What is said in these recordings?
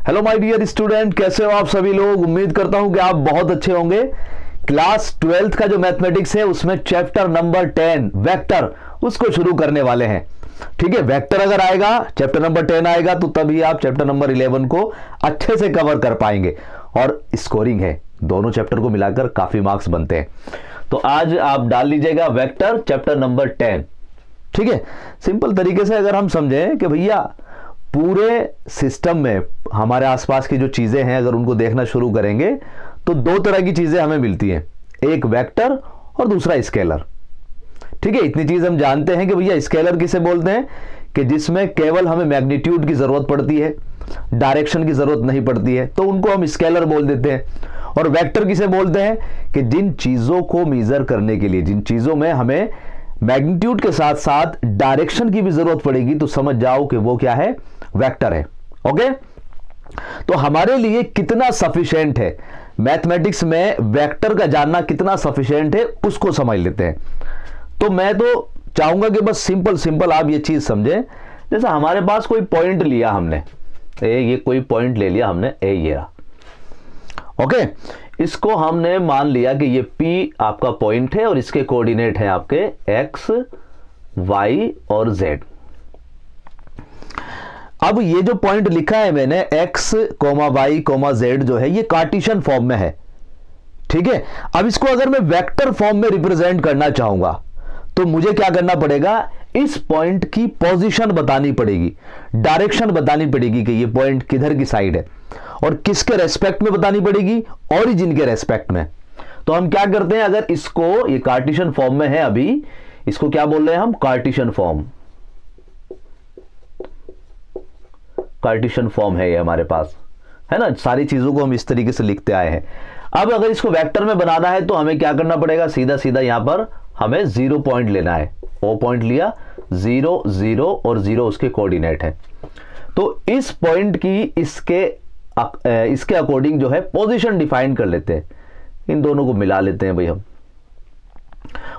Hello my dear student, कैसे हो आप सभी लोग। उम्मीद करता हूं कि आप बहुत अच्छे होंगे। क्लास 12th का जो मैथमेटिक्स है उसमें चैप्टर नंबर 10 वेक्टर उसको शुरू करने वाले हैं। ठीक है, वेक्टर अगर आएगा, चैप्टर नंबर 10 आएगा तो तभी आप चैप्टर नंबर 11 को अच्छे से कवर कर पाएंगे। और स्कोरिंग है, दोनों चैप्टर को मिलाकर काफी मार्क्स बनते हैं। तो आज आप डाल लीजिएगा वेक्टर चैप्टर नंबर 10। ठीक है, सिंपल तरीके से अगर हम समझें कि भैया पूरे सिस्टम में हमारे आसपास की जो चीजें हैं अगर उनको देखना शुरू करेंगे तो दो तरह की चीजें हमें मिलती हैं, एक वेक्टर और दूसरा स्केलर। ठीक है, इतनी चीज हम जानते हैं कि भैया स्केलर किसे बोलते हैं कि जिसमें केवल हमें मैग्नीट्यूड की जरूरत पड़ती है, डायरेक्शन की जरूरत नहीं पड़ती है, तो उनको हम स्केलर बोल देते हैं। और वेक्टर किसे बोलते हैं कि जिन चीजों को मेजर करने के लिए, जिन चीजों में हमें मैग्नीट्यूड के साथ साथ डायरेक्शन की भी जरूरत पड़ेगी, तो समझ जाओ कि वो क्या है, वेक्टर है। ओके, तो हमारे लिए कितना सफिशिएंट है मैथमेटिक्स में वेक्टर का जानना, कितना सफिशिएंट है उसको समझ लेते हैं। तो मैं तो चाहूंगा कि बस सिंपल सिंपल आप ये चीज समझें। जैसे हमारे पास कोई पॉइंट लिया हमने, ये कोई पॉइंट ले लिया हमने, ये रहा। ओके, इसको हमने मान लिया कि ये P आपका पॉइंट है और इसके कोऑर्डिनेट है आपके X, Y और Z। अब ये जो पॉइंट लिखा है मैंने X, Y, Z जो है ये कार्टेशियन फॉर्म में है। ठीक है, अब इसको अगर मैं वेक्टर फॉर्म में रिप्रेजेंट करना चाहूंगा तो मुझे क्या करना पड़ेगा, इस पॉइंट की पोजीशन बतानी पड़ेगी, डायरेक्शन बतानी पड़ेगी कि ये पॉइंट किधर की साइड है, और किसके रेस्पेक्ट में बतानी पड़ेगी, ओरिजिन के रेस्पेक्ट में। तो हम क्या करते हैं, अगर इसको, ये कार्टेशियन फॉर्म में है अभी, इसको क्या बोल रहे हैं हम, कार्टेशियन फॉर्म। कार्टेशियन फॉर्म है ये हमारे पास, है ना। सारी चीजों को हम इस तरीके से लिखते आए हैं। अब अगर इसको वेक्टर में बनाना है तो हमें क्या करना पड़ेगा, सीधा सीधा यहां पर हमें 0 पॉइंट लेना है। O पॉइंट लिया, 0 0 और 0 उसके कोऑर्डिनेट है। तो इस पॉइंट की इसके अकॉर्डिंग जो है पोजीशन डिफाइन कर लेते हैं, इन दोनों को मिला लेते हैं भाई हम,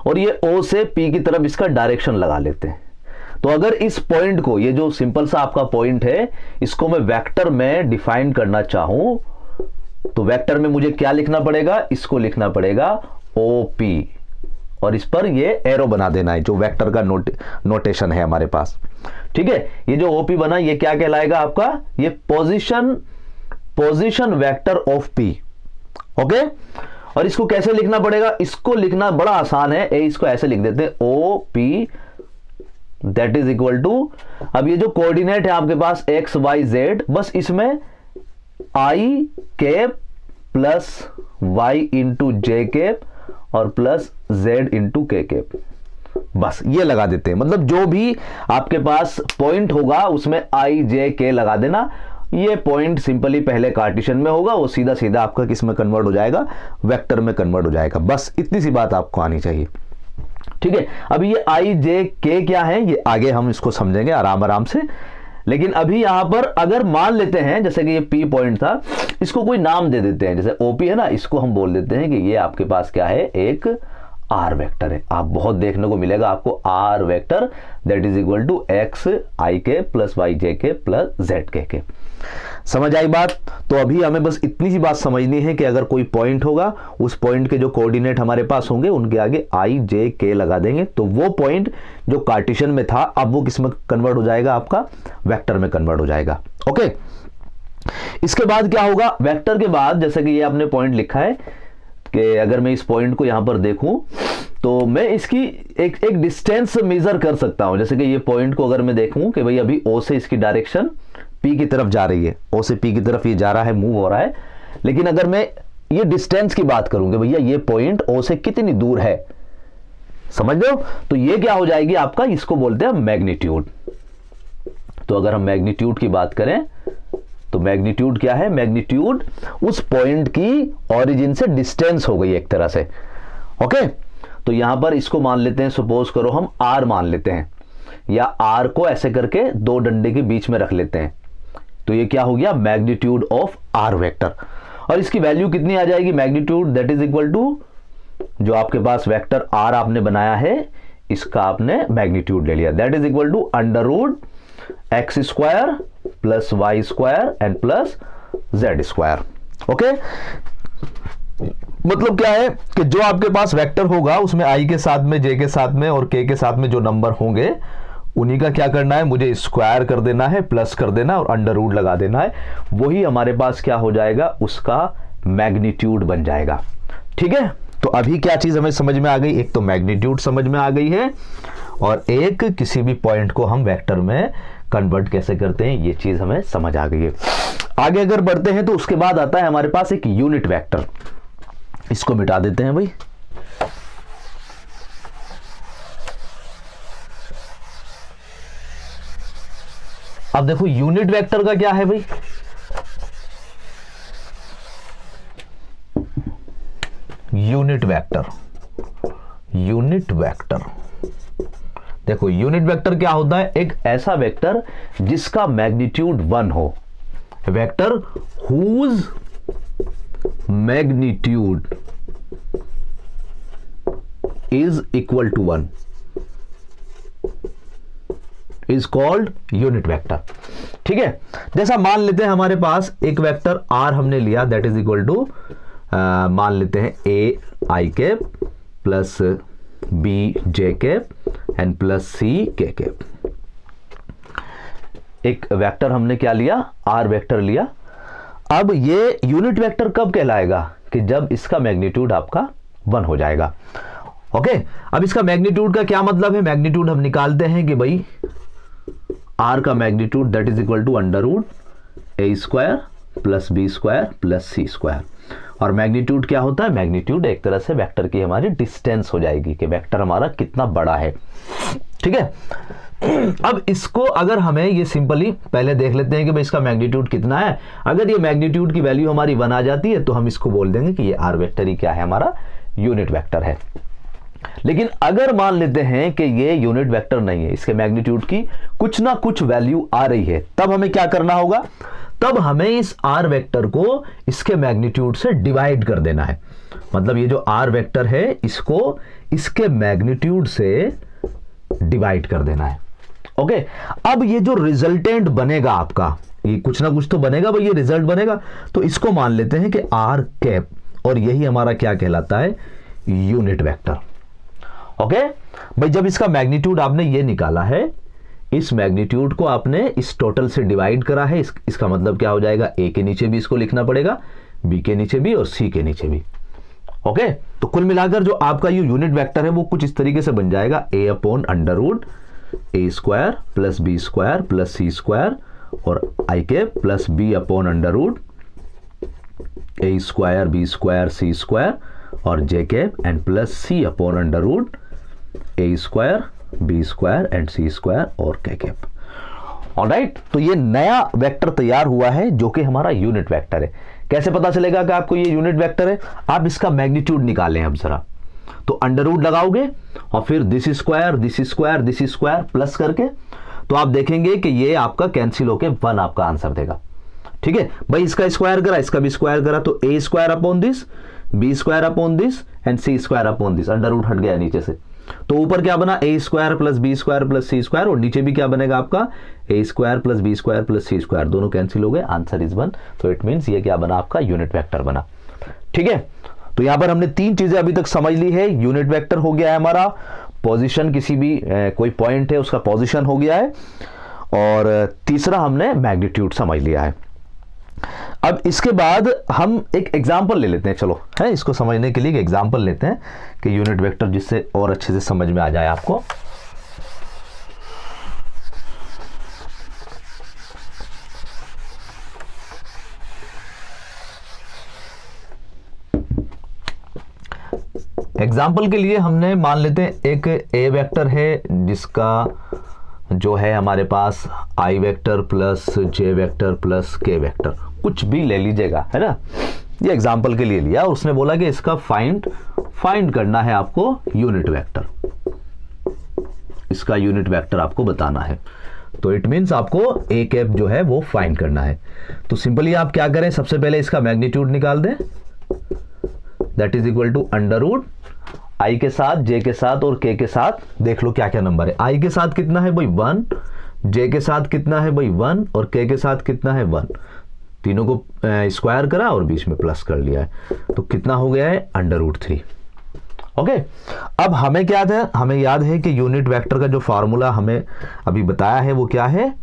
और ये O से P की तरफ इसका डायरेक्शन लगा लेते हैं। तो अगर इस पॉइंट को, ये जो सिंपल सा आपका पॉइंट है, इसको मैं वेक्टर में डिफाइन करना चाहूं तो वेक्टर में मुझे क्या लिखना पड़ेगा, इसको लिखना पड़ेगा OP, और इस पर ये एरो बना देना है, जो वेक्टर का नोटेशन है हमारे पास। ठीक है, ये जो OP बना ये क्या कहलाएगा आपका, ये position vector of P। Okay, और इसको कैसे लिखना पड़ेगा, इसको लिखना बड़ा आसान है, इसको ऐसे लिख देते हैं OP that is equal to, अब ये जो कोऑर्डिनेट है आपके पास X, Y, Z, बस इसमें I cap plus Y into J cap और plus Z into K cap, बस ये लगा देते हैं। मतलब जो भी आपके पास पॉइंट होगा उसमें I, J, K लगा देना। ये पॉइंट सिंपली पहले कार्टेशियन में होगा, वो सीधा सीधा आपका किस में कन्वर्ट हो जाएगा, वेक्टर में कन्वर्ट हो जाएगा। बस इतनी सी बात आपको आनी चाहिए। ठीक है, अभी ये I, J, K क्या है ये आगे हम इसको समझेंगे आराम आराम से। लेकिन अभी यहां पर अगर मान लेते हैं जैसे कि ये P पॉइंट था, इसको कोई नाम दे देते हैं, जैसे OP है ना, इसको हम बोल देते हैं कि ये आपके पास क्या है, एक R वेक्टर है। आप बहुत देखने को मिलेगा आपको R vector that is equal to X I के प्लस Y J के प्लस Z के। समझ आई बात। तो अभी हमें बस इतनी सी बात समझनी है कि अगर कोई पॉइंट होगा, उस पॉइंट के जो कोऑर्डिनेट हमारे पास होंगे उनके आगे I, J, K लगा देंगे, तो वो पॉइंट जो कार्टेशियन में था अब वो किस में कन्वर्ट हो जाएगा, आपका वेक्टर में कन्वर्ट हो जाएगा। ओके, इसके बाद क्या होगा, वेक्टर के बाद जैसे कि ये आपने पॉइंट लिखा है कि अगर मैं इस पॉइंट को यहां पर देखूं तो मैं इसकी एक डिस्टेंस मेजर कर सकता हूं। जैसे कि ये पॉइंट को अगर मैं देखूं कि भाई अभी O से इसकी डायरेक्शन P की तरफ जा रही है, O से P की तरफ ये जा रहा है, मूव हो रहा है। लेकिन अगर मैं ये डिस्टेंस की बात करूं कि भैया ये पॉइंट O से कितनी दूर है, समझ लो, तो ये क्या हो जाएगी आपका, इसको बोलते हैं मैग्नीट्यूड। तो अगर हम मैग्नीट्यूड की बात करें तो मैग्नीट्यूड क्या है, मैग्नीट्यूड उस पॉइंट की ओरिजिन से डिस्टेंस हो गई एक तरह से। ओके, तो यहां पर इसको मान लेते हैं, सपोज करो हम R मान लेते हैं, या R को ऐसे करके दो डंडे के बीच में रख लेते हैं, तो ये क्या हो गया, मैग्नीट्यूड ऑफ R वेक्टर। और इसकी वैल्यू कितनी आ जाएगी, magnitude that is equal to, जो आपके पास वेक्टर R आपने बनाया है इसका आपने मैग्नीट्यूड ले लिया, that is equal to under root x² plus Y square and plus Z square. Okay, मतलब क्या है कि जो आपके पास वेक्टर होगा उसमें आई के साथ में, जे के साथ में और के साथ में जो नंबर होंगे उन्हीं का क्या करना है, मुझे स्क्वायर कर देना है, प्लस कर देना और अंडर रूट लगा देना है। वही हमारे पास क्या हो जाएगा, उसका मैग्नीट्यूड बन जाएगा। ठीक है, तो अभी क्या चीज हमें समझ में आ गई, एक तो मैग्नीट्यूड समझ में आ गई है और एक किसी भी पॉइंट को हम वेक्टर में कन्वर्ट कैसे करते हैं ये चीज हमें समझ आ गई है। आगे अगर बढ़ते हैं तो उसके बाद आता है हमारे पास एक यूनिट वेक्टर। इसको मिटा देते हैं भाई। अब देखो यूनिट वेक्टर का क्या है भाई, यूनिट वेक्टर, यूनिट वेक्टर देखो यूनिट वेक्टर क्या होता है, एक ऐसा वेक्टर जिसका मैग्नीट्यूड 1 हो, vector whose magnitude is equal to 1 is called unit vector. ठीक है, जैसा मान लेते हैं हमारे पास एक वेक्टर आर हमने लिया, दैट इज इक्वल टू मान लेते हैं a i cap plus b j cap and plus c k cap. एक वेक्टर हमने क्या लिया, आर वेक्टर लिया। अब ये यूनिट वेक्टर कब कहलाएगा, कि जब इसका मैग्नीट्यूड आपका 1 हो जाएगा। ओके, अब इसका मैग्नीट्यूड का क्या मतलब है, मैग्नीट्यूड हम निकालते हैं कि भाई आर का magnitude that is equal to under root A square plus B square plus C square. और मैग्नीट्यूड क्या होता है, मैग्नीट्यूड एक तरह से वेक्टर की हमारी डिस्टेंस हो जाएगी कि वेक्टर हमारा कितना बड़ा है। ठीक है, अब इसको अगर हमें ये सिंपली पहले देख लेते हैं कि भाई इसका मैग्नीट्यूड कितना है। अगर ये मैग्नीट्यूड की वैल्यू हमारी 1 आ जाती है तो हम इसको बोल देंगे कि ये आर वेक्टर ही क्या है, हमारा यूनिट वेक्टर है। लेकिन अगर मान लेते हैं कि ये यूनिट वेक्टर नहीं है, इसके मैग्नीट्यूड की कुछ ना कुछ वैल्यू आ रही है, तब हमें क्या करना होगा, तब हमें इस आर वेक्टर को इसके मैग्नीट्यूड से डिवाइड कर देना है। मतलब ये जो आर वेक्टर है इसको इसके मैग्नीट्यूड से डिवाइड कर देना है। ओके, अब ये जो रिजल्टेंट बनेगा आपका, ये कुछ ना कुछ तो बनेगा भाई, ये रिजल्ट बनेगा, तो इसको मान लेते हैं कि आर कैप, और यही हमारा क्या कहलाता है, यूनिट वेक्टर। ओके भाई, जब इसका मैग्नीट्यूड आपने ये निकाला है, इस मैग्नीट्यूड को आपने इस टोटल से डिवाइड करा है, इसका मतलब क्या हो जाएगा, ए के नीचे भी इसको लिखना पड़ेगा, बी के नीचे भी और सी के नीचे भी। ओके, तो कुल मिलाकर जो आपका ये यूनिट वेक्टर है वो कुछ इस तरीके से बन जाएगा, a upon under root A square plus B square plus C square और आई के plus b upon under root ए square b square c square और j k and plus c upon under root A square b square and c square और k cap. Alright, तो ये नया vector तैयार हुआ है जो कि हमारा यूनिट वेक्टर है। कैसे पता चलेगा कि आपको ये यूनिट वेक्टर है, आप इसका मैग्नीट्यूड निकालें अब जरा, तो अंडर रूट लगाओगे और फिर this square this square this square plus करके, तो आप देखेंगे कि ये आपका कैंसिल होके 1 आपका आंसर देगा। ठीक है भाई, इसका स्क्वायर करा, इसका भी स्क्वायर करा, तो a square upon this, b square upon this and c square upon this, under root हट गया नीचे से, तो ऊपर क्या बना, a square plus B square plus C square, और नीचे भी क्या बनेगा आपका, a square plus B square plus C square, दोनों कैंसिल हो गए, आंसर इज 1। तो इट मींस ये क्या बना, आपका यूनिट वेक्टर बना। ठीक है, तो यहां पर हमने 3 चीजें अभी तक समझ ली है। यूनिट वेक्टर हो गया है हमारा पोजीशन, किसी भी कोई पॉइंट है उसका पोजीशन हो गया है, और तीसरा हमने मैग्नीट्यूड समझ लिया है। अब इसके बाद हम एक एग्जाम्पल ले लेते हैं, चलो है इसको समझने के लिए एक एग्जाम्पल लेते हैं कि यूनिट वेक्टर, जिससे और अच्छे से समझ में आ जाए आपको। एग्जाम्पल के लिए हमने मान लेते हैं एक ए वेक्टर है जिसका जो है हमारे पास आई वेक्टर प्लस जे वेक्टर प्लस के वेक्टर, कुछ भी ले लीजिएगा, है ना, ये एग्जाम्पल के लिए लिया। और उसने बोला कि इसका फाइंड करना है आपको यूनिट वेक्टर, इसका यूनिट वेक्टर आपको बताना है। तो इट मींस आपको ए कैप जो है वो फाइंड करना है। तो सिंपली आप क्या करें, सबसे पहले इसका मैग्नीट्यूड निकाल दें, that is equal to under root I के साथ, जे के साथ और के साथ, देख लो क्या क्या नंबर है। आई के साथ कितना है भाई 1, जे के साथ कितना है भाई 1 और के के साथ कितना है 1, तीनों को स्क्वायर करा और बीच में प्लस कर लिया है, तो कितना हो गया है √3। ओके, अब हमें क्या है, हमें याद है कि यूनिट वेक्टर का जो फॉर्मूला हमें अभी बताया है वो क्या है,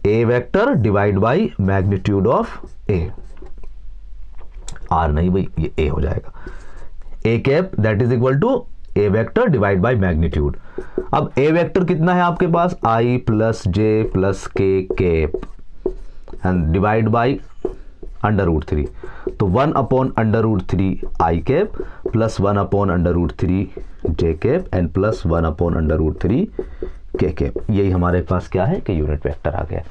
a vector divide by magnitude of a, आर नहीं भाई ये ए हो जाएगा, a cap that is equal to a vector divide by magnitude. अब ए वेक्टर कितना है आपके पास, i plus j plus k cap and divide by √3, तो 1/√3 i cap plus 1/√3 j cap and plus 1/√3 k cap, यही हमारे पास क्या है कि यूनिट वेक्टर आ गया।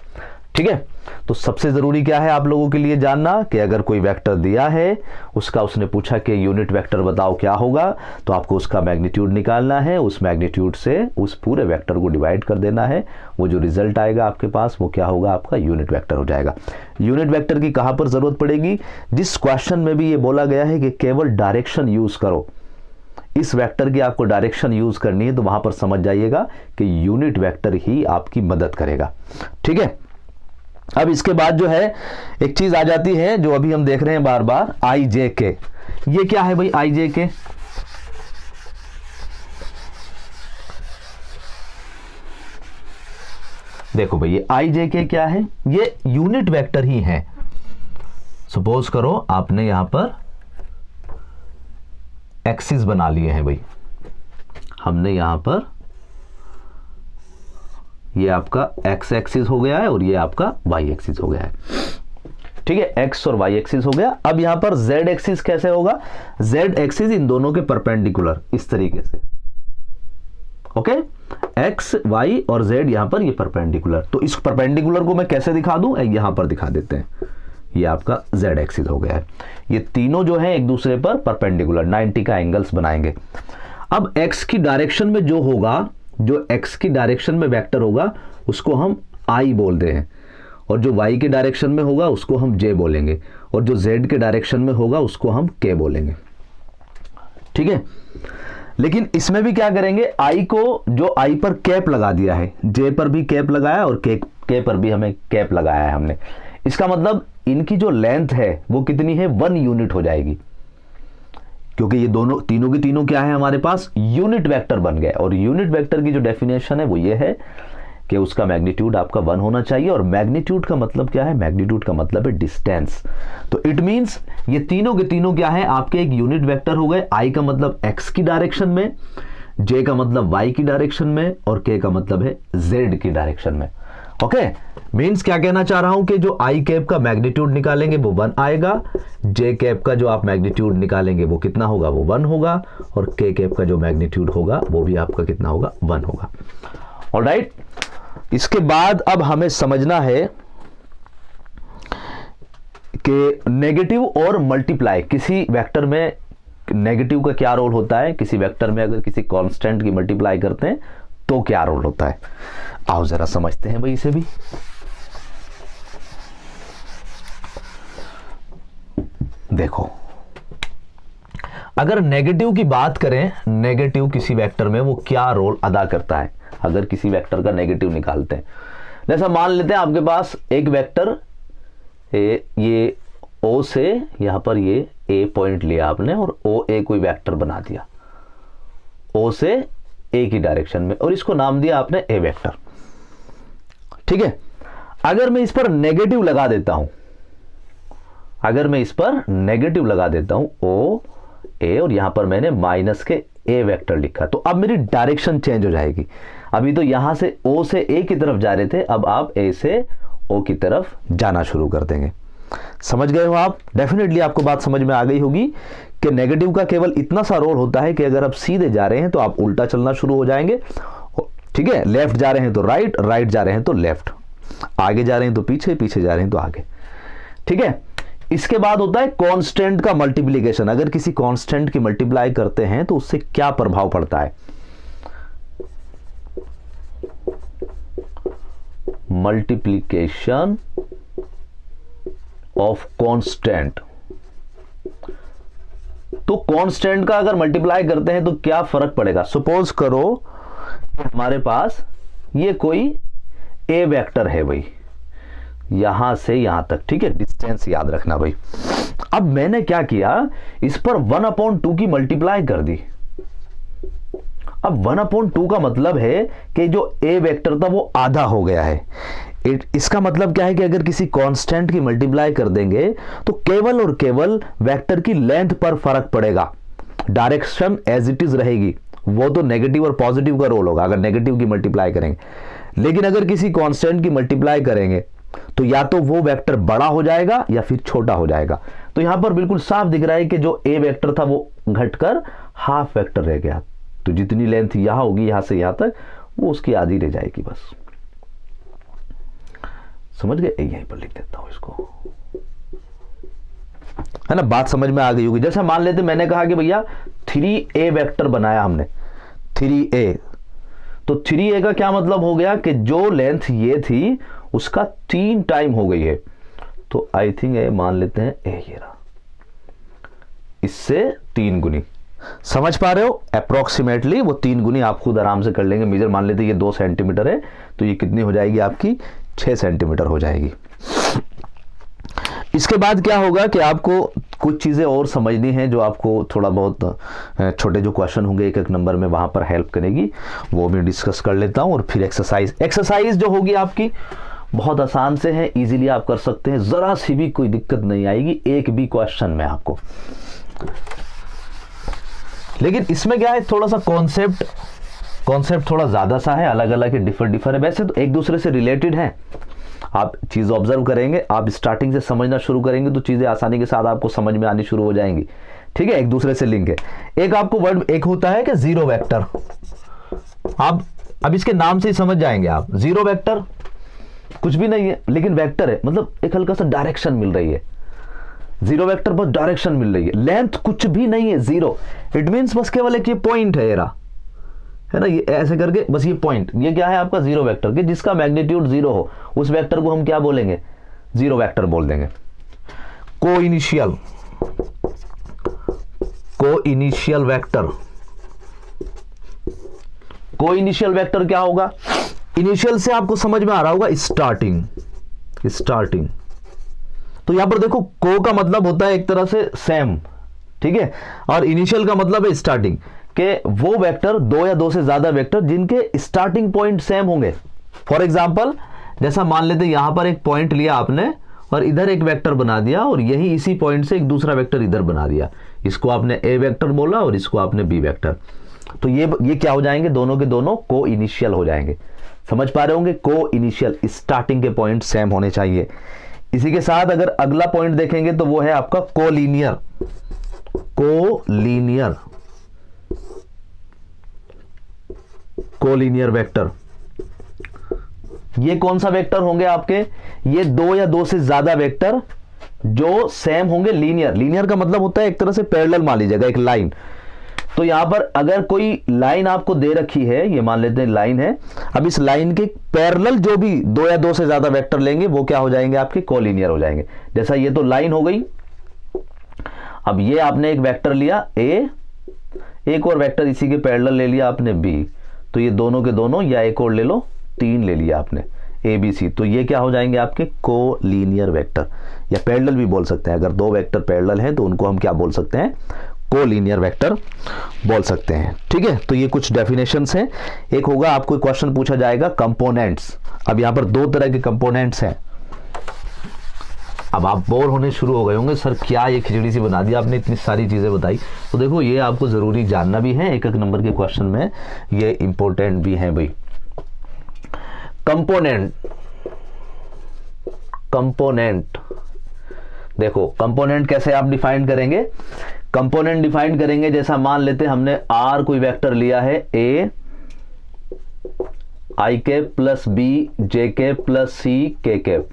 ठीक है, तो सबसे जरूरी क्या है आप लोगों के लिए जानना कि अगर कोई वेक्टर दिया है, उसका उसने पूछा कि यूनिट वेक्टर बताओ क्या होगा, तो आपको उसका मैग्नीट्यूड निकालना है, उस मैग्नीट्यूड से उस पूरे वेक्टर को डिवाइड कर देना है, वो जो रिजल्ट आएगा आपके पास वो क्या होगा, आपका यूनिट वेक्टर हो जाएगा। यूनिट वेक्टर की कहां पर जरूरत पड़ेगी, जिस क्वेश्चन में भी ये बोला गया है कि केवल डायरेक्शन यूज करो, इस वेक्टर की आपको डायरेक्शन यूज करनी है, तो वहां पर समझ जाइएगा कि यूनिट वेक्टर ही आपकी मदद करेगा। ठीक है, अब इसके बाद जो है एक चीज आ जाती है जो अभी हम देख रहे हैं बार बार, आई जे के। ये क्या है भाई आई जे के, देखो भाई ये आई जे के क्या है, ये यूनिट वेक्टर ही है। सपोज करो आपने यहां पर एक्सिस बना लिए हैं भाई, हमने यहां पर ये आपका x एक्सिस हो गया है और ये आपका y एक्सिस हो गया है। ठीक है, x और y एक्सिस हो गया। अब यहां पर z एक्सिस कैसे होगा, z एक्सिस इन दोनों के परपेंडिकुलर इस तरीके से। ओके, x y और z यहां पर ये परपेंडिकुलर, तो इस परपेंडिकुलर को मैं कैसे दिखा दूं, यहां पर दिखा देते हैं। ये आपका z एक्सिस हो गया है, ये तीनों जो है एक दूसरे पर परपेंडिकुलर 90 का एंगल्स बनाएंगे। अब x की डायरेक्शन में जो होगा, जो x की डायरेक्शन में वेक्टर होगा उसको हम i बोलते हैं, और जो y के डायरेक्शन में होगा उसको हम j बोलेंगे, और जो z के डायरेक्शन में होगा उसको हम k बोलेंगे। ठीक है, लेकिन इसमें भी क्या करेंगे, i को जो i पर कैप लगा दिया है, j पर भी कैप लगाया और k पर भी हमें कैप लगाया है हमने, इसका मतलब इनकी जो लेंथ है वो कितनी है, 1 यूनिट हो जाएगी, क्योंकि ये दोनों तीनों के तीनों क्या है हमारे पास यूनिट वेक्टर बन गए। और यूनिट वेक्टर की जो डेफिनेशन है वो ये है कि उसका मैग्नीट्यूड आपका 1 होना चाहिए, और मैग्नीट्यूड का मतलब क्या है, मैग्नीट्यूड का मतलब है डिस्टेंस। तो इट मींस ये तीनों के तीनों क्या है, आपके एक यूनिट वेक्टर हो गए। आई का मतलब एक्स की डायरेक्शन में, जे का मतलब वाई की डायरेक्शन में, और के का मतलब है जेड की डायरेक्शन में। ओके, मीन्स क्या कहना चाह रहा हूं कि जो आई कैप का मैग्नीट्यूड निकालेंगे वो 1 आएगा, जे कैप का जो आप मैग्नीट्यूड निकालेंगे वो कितना होगा, वो 1 होगा, और के कैप का जो मैग्नीट्यूड होगा वो भी आपका कितना होगा, 1 होगा। ऑलराइट, इसके बाद अब हमें समझना है कि नेगेटिव और मल्टीप्लाई, किसी वेक्टर में नेगेटिव का क्या रोल होता है, किसी वेक्टर में अगर किसी कांस्टेंट की मल्टीप्लाई करते हैं तो क्या रोल होता है। आओ जरा समझते हैं भाई इसे भी। देखो, अगर नेगेटिव की बात करें, नेगेटिव किसी वेक्टर में वो क्या रोल अदा करता है, अगर किसी वेक्टर का नेगेटिव निकालते हैं, जैसा मान लेते हैं आपके पास एक वेक्टर ये O से यहां पर ये A पॉइंट लिया आपने और OA कोई वेक्टर बना दिया O से A की डायरेक्शन में, और इसको नाम दिया आपने A वेक्टर। ठीक है, अगर मैं इस पर नेगेटिव लगा देता हूं, अगर मैं इस पर नेगेटिव लगा देता हूं O A, और यहां पर मैंने माइनस के A वेक्टर लिखा, तो अब मेरी डायरेक्शन चेंज हो जाएगी। अभी तो यहां से O से A की तरफ जा रहे थे, अब आप A से O की तरफ जाना शुरू कर देंगे। समझ गए हो आप? डेफिनेटली आपको बात समझ में आ गई होगी कि नेगेटिव का केवल इतना सा रोल होता है कि अगर आप सीधे जा रहे हैं तो आप उल्टा चलना शुरू हो जाएंगे। ठीक है, लेफ्ट जा रहे हैं तो राइट, राइट जा रहे हैं तो लेफ्ट, आगे जा रहे हैं तो पीछे, पीछे जा रहे हैं तो आगे। ठीक है, इसके बाद होता है कांस्टेंट का मल्टीप्लिकेशन। अगर किसी कांस्टेंट की मल्टीप्लाई करते हैं तो उससे क्या प्रभाव पड़ता है, मल्टीप्लिकेशन ऑफ कांस्टेंट। तो कांस्टेंट का अगर मल्टीप्लाई करते हैं तो क्या फर्क पड़ेगा। सपोज करो हमारे पास ये कोई ए वेक्टर है भाई, यहां से यहां तक, ठीक है, डिस्टेंस याद रखना भाई। अब मैंने क्या किया, इस पर 1/2 की मल्टीप्लाई कर दी। अब 1/2 का मतलब है कि जो ए वेक्टर था वो आधा हो गया है। इसका मतलब क्या है कि अगर किसी कांस्टेंट की मल्टीप्लाई कर देंगे तो केवल और केवल वेक्टर की लेंथ पर फर्क पड़ेगा, डायरेक्शन एज इट इज रहेगी। वो तो नेगेटिव और पॉजिटिव का रोल होगा अगर नेगेटिव की मल्टीप्लाई करेंगे, लेकिन अगर किसी कांस्टेंट की मल्टीप्लाई करेंगे तो या तो वो वेक्टर बड़ा हो जाएगा या फिर छोटा हो जाएगा। तो यहां पर बिल्कुल साफ दिख रहा है कि जो ए वेक्टर था वो घटकर हाफ वेक्टर रह गया। तो जितनी लेंथ यहां होगी यहां से यहां तक, वो उसकी आधी रह जाएगी बस। समझ गए? यहीं पर लिख देता हूं इसको, है ना, बात समझ में आ गई होगी। जैसे मान लेते मैंने कहा कि भैया 3a वेक्टर बनाया हमने, 3a, तो 3a का क्या मतलब हो गया कि जो लेंथ ये थी उसका 3 टाइम हो गई है। तो आई थिंक ए मान लेते हैं ए, ये रहा, इससे 3 गुनी। समझ पा रहे हो? अप्रोक्सीमेटली वो 3 गुनी आप खुद आराम से कर लेंगे। मेजर मान लेते ये 2 सेंटीमीटर है, तो ये कितनी हो जाएगी आपकी, 6 सेंटीमीटर हो जाएगी। इसके बाद क्या होगा कि आपको कुछ चीजें और समझनी है जो आपको थोड़ा बहुत छोटे जो क्वेश्चन होंगे एक एक नंबर में वहां पर हेल्प करेगी, वो भी डिस्कस कर लेता हूं। और फिर एक्सरसाइज जो होगी आपकी बहुत आसान से है, इजीली आप कर सकते हैं, जरा सी भी कोई दिक्कत नहीं आएगी एक भी क्वेश्चन में आपको। लेकिन इसमें क्या है, थोड़ा सा कॉन्सेप्ट थोड़ा ज्यादा सा है, अलग अलग है, डिफर है। वैसे तो एक दूसरे से रिलेटेड है, आप चीज ऑब्जर्व करेंगे, आप स्टार्टिंग से समझना शुरू करेंगे तो चीजें आसानी के साथ आपको समझ में आनी शुरू हो जाएंगी। ठीक है, एक दूसरे से लिंक है। एक आपको वर्ड एक होता है कि जीरो वेक्टर, आप अब इसके नाम से ही समझ जाएंगे आप। जीरो वेक्टर कुछ भी नहीं है लेकिन वेक्टर है, मतलब एक हल्का सा डायरेक्शन मिल रही है। जीरो वेक्टर बस डायरेक्शन मिल रही है, लेंथ कुछ भी नहीं है, जीरो। इट मीन्स बस केवल एक ये पॉइंट है, है ना, ये ऐसे करके बस ये पॉइंट, ये क्या है आपका जीरो वेक्टर, कि जिसका मैग्नीट्यूड जीरो हो उस वेक्टर को हम क्या बोलेंगे, जीरो वेक्टर बोल देंगे। को इनिशियल वेक्टर क्या होगा, इनिशियल से आपको समझ में आ रहा होगा स्टार्टिंग। तो यहां पर देखो, को का मतलब होता है एक तरह से सेम, ठीक है, और इनिशियल का मतलब है स्टार्टिंग, के वो वेक्टर, 2 या 2 से ज्यादा वेक्टर जिनके स्टार्टिंग पॉइंट सेम होंगे। फॉर एग्जांपल जैसा मान लेते हैं यहां पर एक पॉइंट लिया आपने और इधर एक वेक्टर बना दिया और यही इसी पॉइंट से एक दूसरा वेक्टर इधर बना दिया, इसको आपने ए वेक्टर बोला और इसको आपने बी वेक्टर। तो ये क्या हो जाएंगे, दोनों के दोनों को इनिशियल हो जाएंगे। समझ पा रहे होंगे, को इनिशियल, स्टार्टिंग के पॉइंट सेम होने चाहिए। इसी के साथ अगर अगला पॉइंट देखेंगे तो वो है आपका कोलीनियर वेक्टर। ये कौन सा वेक्टर होंगे आपके, ये 2 या 2 से ज्यादा वेक्टर जो सेम होंगे, लीनियर का मतलब होता है एक तरह से पैरेलल, मान लीजिएगा एक लाइन। तो यहां पर अगर कोई लाइन आपको दे रखी है, ये मान लेते हैं लाइन है, अब इस लाइन के पैरेलल जो भी 2 या 2 से ज्यादा वेक्टर लेंगे वो क्या हो जाएंगे, आपके कोलीनियर हो जाएंगे। जैसा ये तो लाइन हो गई, अब ये आपने एक वेक्टर लिया ए, एक और वेक्टर इसी के पैरेलल ले लिया आपने बी, तो ये दोनों के दोनों, या एक और ले लो, 3 ले लिया आपने ए बी सी, तो ये क्या हो जाएंगे आपके कोलीनियर वेक्टर, या पैरेलल भी बोल सकते हैं। अगर 2 वेक्टर पैरेलल हैं तो उनको हम क्या बोल सकते हैं, कोलीनियर वेक्टर बोल सकते हैं। ठीक है, तो ये कुछ डेफिनेशंस हैं। एक होगा आपको क्वेश्चन पूछा जाएगा कंपोनेंट्स। अब यहां पर 2 तरह के कंपोनेंट्स हैं। अब आप बोर होने शुरू हो गए होंगे, सर क्या ये खिचड़ी सी बना दी आपने, इतनी सारी चीजें बताई। तो देखो, ये आपको जरूरी जानना भी है, एक एक नंबर के क्वेश्चन में ये इंपॉर्टेंट भी है भाई। कंपोनेंट देखो, कंपोनेंट कैसे आप डिफाइन करेंगे, कंपोनेंट डिफाइन करेंगे जैसा मान लेते हमने आर कोई वेक्टर लिया है, a i cap plus b j cap plus c k cap.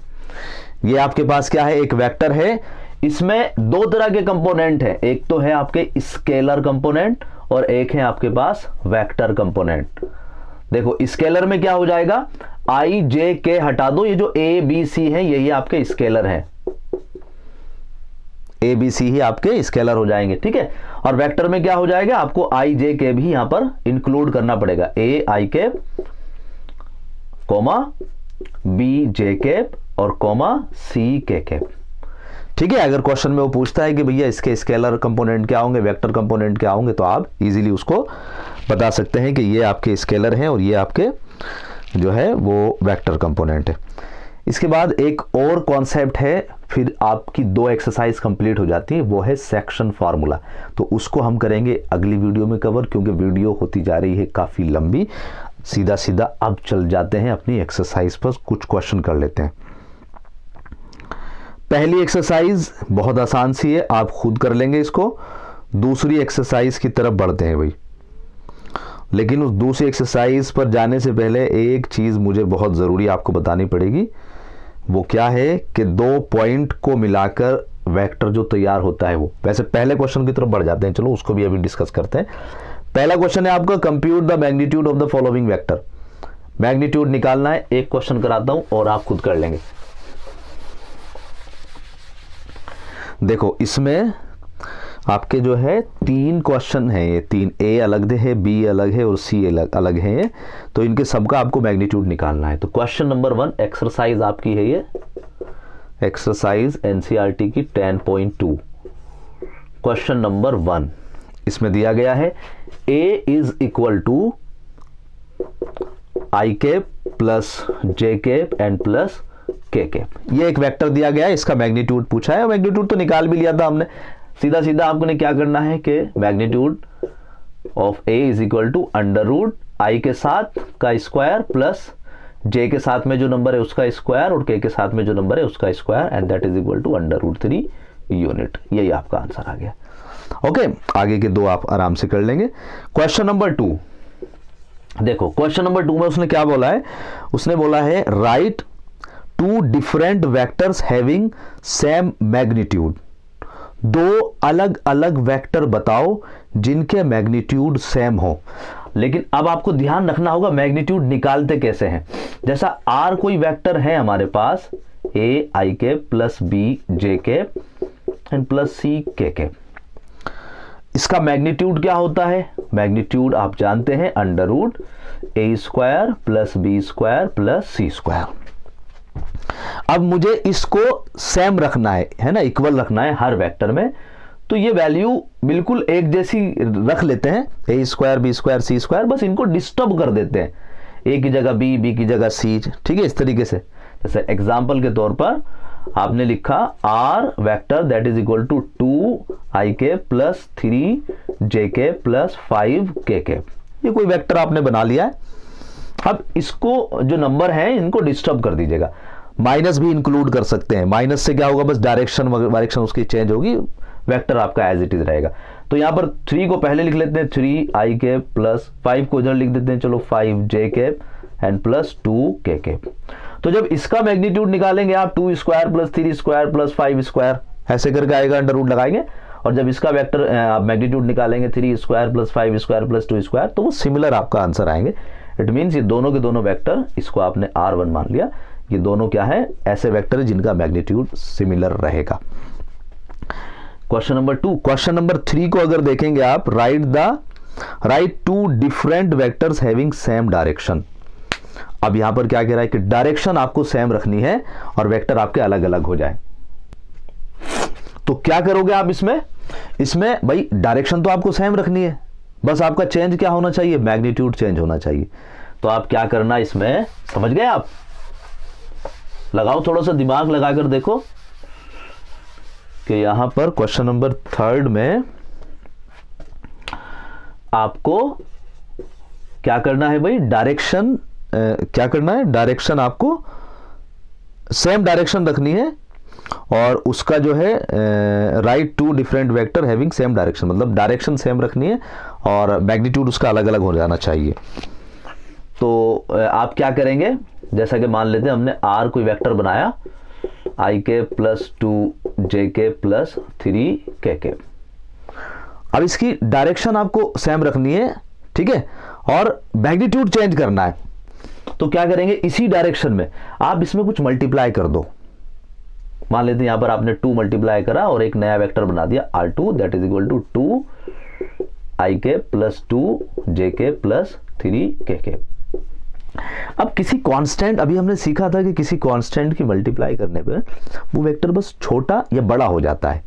ये आपके पास क्या है, एक वेक्टर है, इसमें 2 तरह के कंपोनेंट हैं, एक तो है आपके स्केलर कंपोनेंट और एक है आपके पास वेक्टर कंपोनेंट। देखो स्केलर में क्या हो जाएगा, आई जे के हटा दो, ये जो ए बी सी है यही आपके स्केलर है, ए बी सी ही आपके स्केलर हो जाएंगे। ठीक है, और वेक्टर में क्या हो जाएगा, आपको आई जे के भी यहां पर इंक्लूड करना पड़ेगा, ए आई के कोमा बी जे कैप और कॉमा सी के कैप। ठीक है, अगर क्वेश्चन में वो पूछता है कि भैया इसके स्केलर कंपोनेंट क्या होंगे, वेक्टर कंपोनेंट क्या होंगे, तो आप इजीली उसको बता सकते हैं कि ये आपके स्केलर हैं और ये आपके जो है वो वेक्टर कंपोनेंट है। इसके बाद एक और कॉन्सेप्ट है, फिर आपकी 2 एक्सरसाइज कंप्लीट हो जाती है, वो है सेक्शन फार्मूला। तो उसको हम करेंगे अगली वीडियो में कवर, क्योंकि वीडियो होती जा रही है काफ़ी लंबी। सीधा सीधा अब चल जाते हैं अपनी एक्सरसाइज पर, कुछ क्वेश्चन कर लेते हैं। पहली एक्सरसाइज बहुत आसान सी है, आप खुद कर लेंगे इसको। दूसरी एक्सरसाइज की तरफ बढ़ते हैं भाई, लेकिन उस दूसरी एक्सरसाइज पर जाने से पहले एक चीज़ मुझे बहुत ज़रूरी आपको बतानी पड़ेगी। वो क्या है कि 2 पॉइंट को मिलाकर वेक्टर जो तैयार होता है वो, वैसे पहले क्वेश्चन की तरफ बढ़ जाते हैं, चलो उसको भी अभी डिस्कस करते हैं। पहला क्वेश्चन है आपका, compute the magnitude of the following vector. Magnitude निकालना है, एक क्वेश्चन कराता हूं और आप खुद कर लेंगे। देखो इसमें आपके जो है 3 क्वेश्चन है, ये 3, ए अलग है, बी अलग है और सी अलग है, तो इनके सबका आपको मैग्नीट्यूड निकालना है। तो क्वेश्चन नंबर 1 एक्सरसाइज आपकी है, ये एक्सरसाइज एनसीईआरटी की 10.2। क्वेश्चन नंबर 1 इसमें दिया गया है a is equal to i cap plus j cap and plus k cap. ये एक वेक्टर दिया गया है, इसका मैग्नीट्यूड पूछा है। मैग्नीट्यूड तो निकाल भी लिया था हमने। सीधा सीधा आपने क्या करना है कि magnitude of A is equal to under root I के साथ का स्क्वायर प्लस जे के साथ में जो नंबर है उसका स्क्वायर और के साथ में जो नंबर है उसका square, and that is equal to under root 3 unit. यही आपका आंसर आ गया। ओके, आगे के 2 आप आराम से कर लेंगे। क्वेश्चन नंबर 2 देखो, क्वेश्चन नंबर 2 में उसने क्या बोला है, उसने बोला है right 2 different vectors having same magnitude. 2 अलग अलग वेक्टर बताओ जिनके मैग्नीट्यूड सेम हो। लेकिन अब आपको ध्यान रखना होगा मैग्नीट्यूड निकालते कैसे हैं। जैसा आर कोई वेक्टर है हमारे पास, ए आई के plus b J k and plus c के के, इसका मैग्नीट्यूड क्या होता है? मैग्नीट्यूड आप जानते हैं अंडर रूट ए square plus B square plus सी स्क्वायर। अब मुझे इसको सेम रखना है ना, इक्वल रखना है हर वेक्टर में, तो ये वैल्यू बिल्कुल एक जैसी रख लेते हैं, ए square b square c square, बस इनको डिस्टर्ब कर देते हैं, ए की जगह बी, बी की जगह सी। ठीक है, इस तरीके से। जैसे एग्जांपल के तौर पर आपने लिखा R vector that is equal to 2 I के प्लस 3 जे के प्लस 5 के के। ये कोई वेक्टर आपने बना लिया है। अब इसको जो नंबर है इनको डिस्टर्ब कर दीजिएगा। माइनस भी इंक्लूड कर सकते हैं, माइनस से क्या होगा, बस डायरेक्शन उसकी चेंज होगी, वेक्टर आपका एज इट इज रहेगा। तो यहां पर 3 को पहले लिख लेते हैं, 3 आई के प्लस 5 को इधर लिख देते हैं, चलो 5 जे के एंड प्लस 2 के के। तो जब इसका मैग्नीट्यूड निकालेंगे आप 2 square plus 3 square plus 5 square ऐसे करके आएगा, अंडर रूट लगाएंगे। और जब इसका वेक्टर आप मैग्नीट्यूड निकालेंगे 3 square plus 5 square plus 2 square, तो वो सिमिलर आपका आंसर आएंगे। इट मीन्स ये दोनों के दोनों वेक्टर, इसको आपने R1 मान लिया, ये दोनों क्या है, ऐसे वेक्टर है जिनका मैग्नीट्यूड सिमिलर रहेगा। क्वेश्चन नंबर 2, क्वेश्चन नंबर 3 को अगर देखेंगे आप, right 2 different vectors having same direction. अब यहां पर क्या कह रहा है कि डायरेक्शन आपको सेम रखनी है और वेक्टर आपके अलग अलग हो जाए। तो क्या करोगे आप इसमें भाई डायरेक्शन तो आपको सेम रखनी है, बस आपका चेंज क्या होना चाहिए, मैग्नीट्यूड चेंज होना चाहिए। तो आप क्या करना इसमें, समझ गए आप? लगाओ थोड़ा सा दिमाग लगाकर देखो कि यहां पर क्वेश्चन नंबर 3 में आपको क्या करना है भाई, डायरेक्शन क्या करना है, डायरेक्शन आपको सेम डायरेक्शन रखनी है और उसका जो है right 2 different vector having same direction, मतलब डायरेक्शन सेम रखनी है और मैग्नीट्यूड उसका अलग अलग हो जाना चाहिए। तो आप क्या करेंगे, जैसा कि मान लेते हैं हमने आर कोई वेक्टर बनाया, आई के प्लस 2 जे के प्लस 3 के के। अब इसकी डायरेक्शन आपको सेम रखनी है, ठीक है, और मैग्नीट्यूड चेंज करना है। तो क्या करेंगे, इसी डायरेक्शन में आप इसमें कुछ मल्टीप्लाई कर दो। मान लेते हैं यहां पर आपने 2 मल्टीप्लाई करा और एक नया वेक्टर बना दिया R2 that is equal to 2 I के प्लस 2 जे के प्लस 3 के के। अब किसी कांस्टेंट, अभी हमने सीखा था कि किसी कांस्टेंट की मल्टीप्लाई करने पे वो वेक्टर बस छोटा या बड़ा हो जाता है,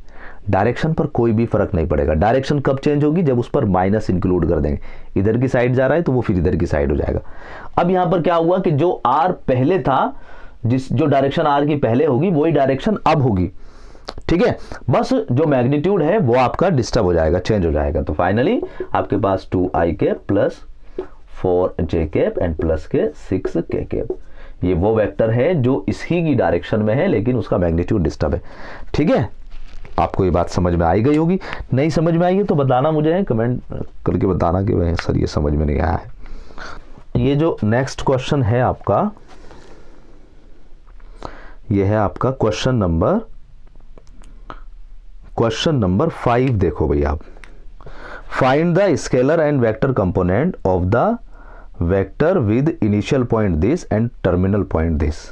डायरेक्शन पर कोई भी फर्क नहीं पड़ेगा। डायरेक्शन कब चेंज होगी, जब उस पर माइनस इंक्लूड कर देंगे, इधर की साइड जा रहा है तो वो फिर इधर की साइड हो जाएगा। अब यहां पर क्या हुआ कि जो आर पहले था, जो डायरेक्शन आर की पहले होगी वही डायरेक्शन अब होगी, ठीक है, बस जो मैग्नीट्यूड है वो आपका डिस्टर्ब हो जाएगा, चेंज हो जाएगा। तो फाइनली आपके पास 2i cap plus 4j cap and plus के 6k कैप, ये वो वेक्टर है जो इसी की डायरेक्शन में है लेकिन उसका मैग्नीट्यूड डिस्टर्ब है। ठीक है, आपको ये बात समझ में आई गई होगी। नहीं समझ में आई है तो बताना मुझे, कमेंट करके बताना कि भाई सर ये समझ में नहीं आया है। ये जो नेक्स्ट क्वेश्चन है आपका, ये है आपका क्वेश्चन नंबर 5। देखो भाई आप, find the scalar and vector component of the vector with initial point this and terminal point this.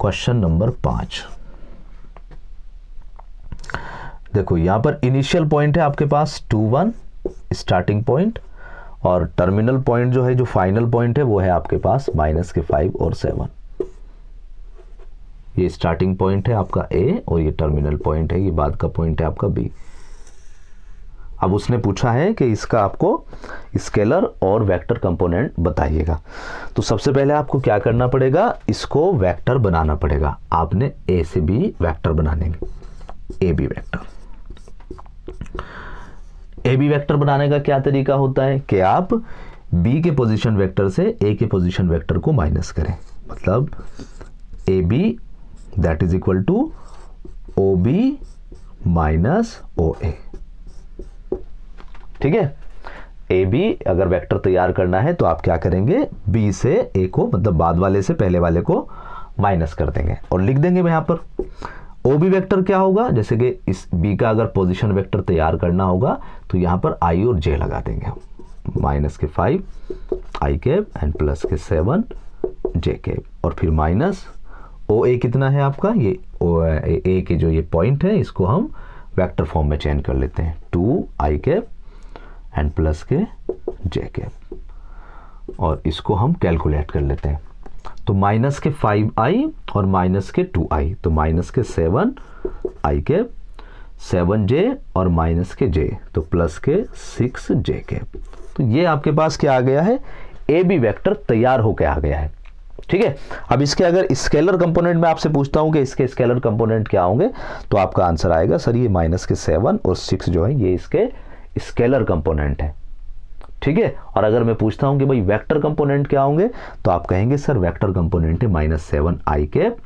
Question number 5। देखो यहां पर इनिशियल पॉइंट है आपके पास 2 1 स्टार्टिंग पॉइंट, और टर्मिनल पॉइंट जो है, जो फाइनल पॉइंट है वो है आपके पास -5 और 7। ये स्टार्टिंग पॉइंट है आपका A और ये टर्मिनल पॉइंट है, ये बाद का पॉइंट है आपका B। अब उसने पूछा है कि इसका आपको स्केलर और वेक्टर कंपोनेंट बताइएगा। तो सबसे पहले आपको क्या करना पड़ेगा, इसको वेक्टर बनाना पड़ेगा। आपने A से B वेक्टर बनानेंगे, AB वेक्टर। AB वेक्टर बनाने का क्या तरीका होता है कि आप B के पोजीशन वेक्टर से A के पोजीशन वेक्टर को माइनस करें, मतलब AB that is equal to OB minus OA। ठीक है, AB अगर वेक्टर तैयार करना है तो आप क्या करेंगे, B से A को, मतलब बाद वाले से पहले वाले को माइनस कर देंगे और लिख देंगे यहां पर OB वेक्टर क्या होगा, जैसे कि इस B का अगर पोजीशन वेक्टर तैयार करना होगा तो यहां पर I और J लगा देंगे हम, -5 I कैप एंड प्लस के 7 J कैप, और फिर माइनस OA कितना है आपका, ये A के जो ये पॉइंट है इसको हम वेक्टर फॉर्म में चेंज कर लेते हैं, 2i कैप एंड प्लस के j कैप, और इसको हम कैलकुलेट कर लेते हैं। तो माइनस के 5i और माइनस के 2i, तो माइनस के 7i कैप 7j और माइनस के j, तो प्लस के 6j कैप। तो ये आपके पास क्या आ गया है, AB वेक्टर तैयार होकर आ गया है। ठीक है, अब इसके अगर स्केलर कंपोनेंट में आपसे पूछता हूं कि इसके स्केलर कंपोनेंट क्या होंगे, तो आपका आंसर आएगा सर ये माइनस के 7 और 6 जो है ये इसके स्केलर कंपोनेंट है। ठीक है, और अगर मैं पूछता हूं कि भाई वेक्टर कंपोनेंट क्या होंगे, तो आप कहेंगे सर वेक्टर कंपोनेंट है -7i cap,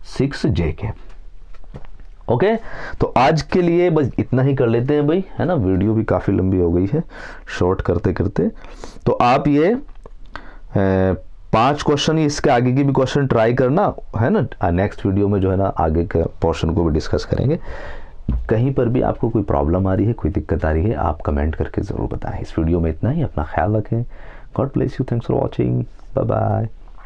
6j cap. Okay, तो आज के लिए बस इतना ही कर लेते हैं भाई, है ना, वीडियो भी काफी लंबी हो गई है शॉर्ट करते करते। तो आप ये 5 क्वेश्चन, इसके आगे की भी क्वेश्चन ट्राई करना, है ना। नेक्स्ट वीडियो में जो है ना आगे के पोर्शन को भी डिस्कस करेंगे। कहीं पर भी आपको कोई प्रॉब्लम आ रही है, कोई दिक्कत आ रही है, आप कमेंट करके ज़रूर बताएं। इस वीडियो में इतना ही, अपना ख्याल रखें। God bless you, thanks for watching, bye bye.